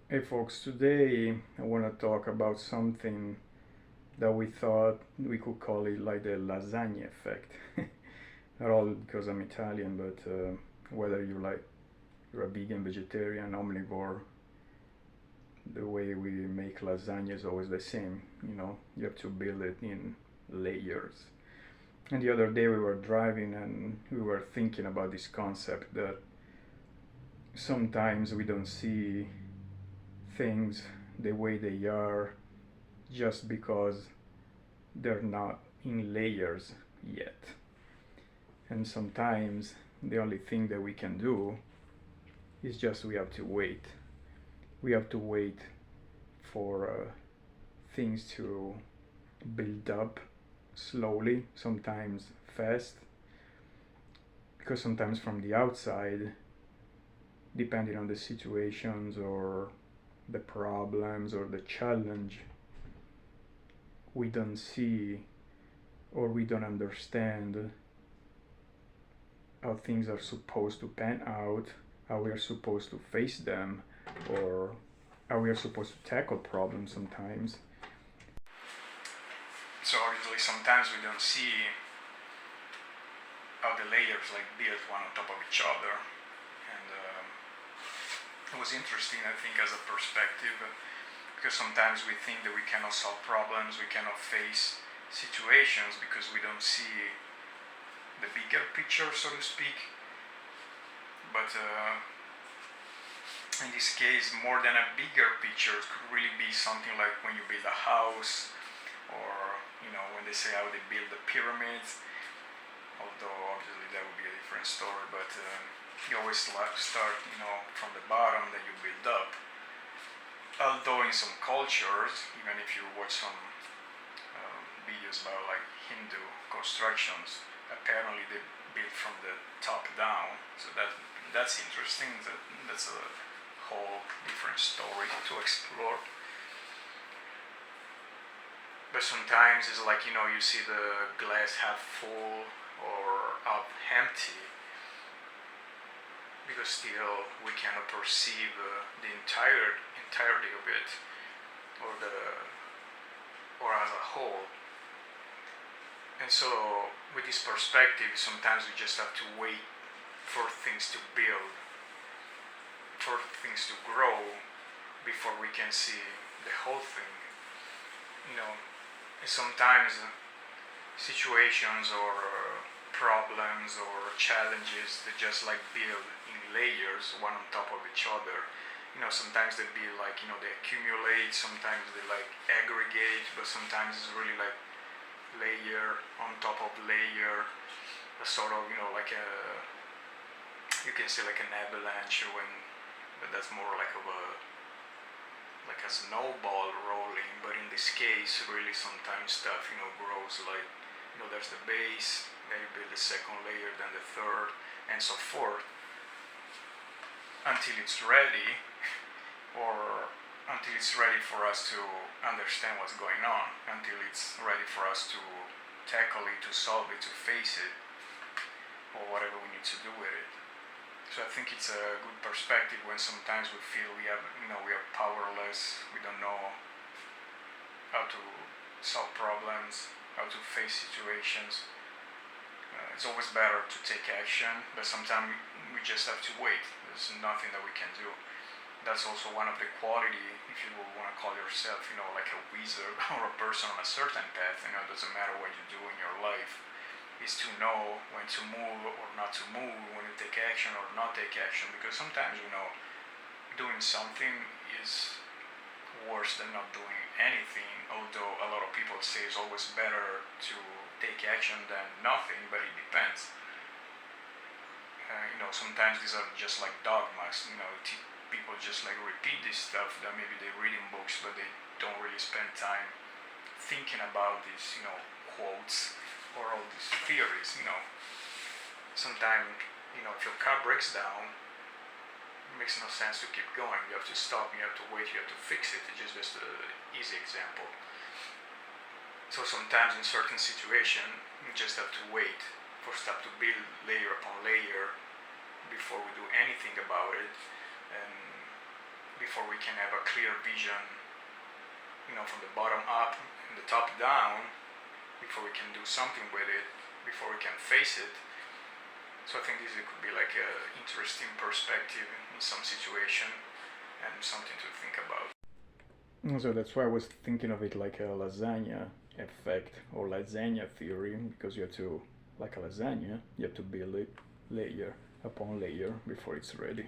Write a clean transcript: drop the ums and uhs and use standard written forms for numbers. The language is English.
Hey folks, today I want to talk about something that we thought we could call it like the lasagna effect. Not all because I'm Italian, but whether you're a vegan, vegetarian, omnivore, the way we make lasagna is always the same. You have to build it in layers. And the other day we were driving and we were thinking about this concept that sometimes we don't see things the way they are just because they're not in layers yet. And sometimes the only thing that we can do is just we have to wait. We have to wait for things to build up slowly, sometimes fast, because sometimes from the outside, depending on the situations or the problems or the challenge, we don't see or we don't understand how things are supposed to pan out, how we are supposed to face them, or how we are supposed to tackle problems sometimes. So obviously sometimes we don't see how the layers build one on top of each other. And it was interesting, I think, as a perspective, because sometimes we think that we cannot solve problems, we cannot face situations because we don't see the bigger picture, so to speak. But in this case, more than a bigger picture, it could really be something like when you build a house, or when they say how they build the pyramids. Although obviously that would be a different story, but you always start from the bottom, then you build up. Although in some cultures, even if you watch some videos about Hindu constructions, apparently they build from the top down. So that's interesting. That's a whole different story to explore. But sometimes it's you see the glass half full or half empty, because still we cannot perceive the entirety of it, or as a whole. And so with this perspective, sometimes we just have to wait for things to build, for things to grow, before we can see the whole thing. And sometimes situations or problems or challenges that just build in layers, one on top of each other. Sometimes they build they accumulate, sometimes they aggregate, but sometimes it's really layer on top of layer, a sort of you can say an avalanche, but that's more of a snowball rolling. But in this case, really sometimes stuff grows there's the base, then you build the second layer, then the third, and so forth, until it's ready, or until it's ready for us to understand what's going on, until it's ready for us to tackle it, to solve it, to face it, or whatever we need to do with it. So I think it's a good perspective when sometimes we feel we are powerless, we don't know how to solve problems, how to face situations. It's always better to take action, but sometimes we just have to wait. There's nothing that we can do. That's also one of the quality, if you want to call yourself, like a wizard or a person on a certain path. It doesn't matter what you do in your life, is to know when to move or not to move, when to take action or not take action. Because sometimes doing something is worse than not doing anything. Although a lot of people say it's always better to take action than nothing, but it depends. Sometimes these are just dogmas. People just repeat this stuff that maybe they read in books, but they don't really spend time thinking about these quotes or all these theories. Sometimes if your car breaks down, it makes no sense to keep going. You have to stop, you have to wait, you have to fix it. It's just an easy example. So sometimes in certain situations, we just have to wait for stuff to build layer upon layer before we do anything about it, and before we can have a clear vision, from the bottom up and the top down, before we can do something with it, before we can face it. So I think this could be like an interesting perspective in some situation and something to think about. So that's why I was thinking of it like a lasagna effect or lasagna theory, because you have to, like a lasagna, you have to build it layer upon layer before it's ready.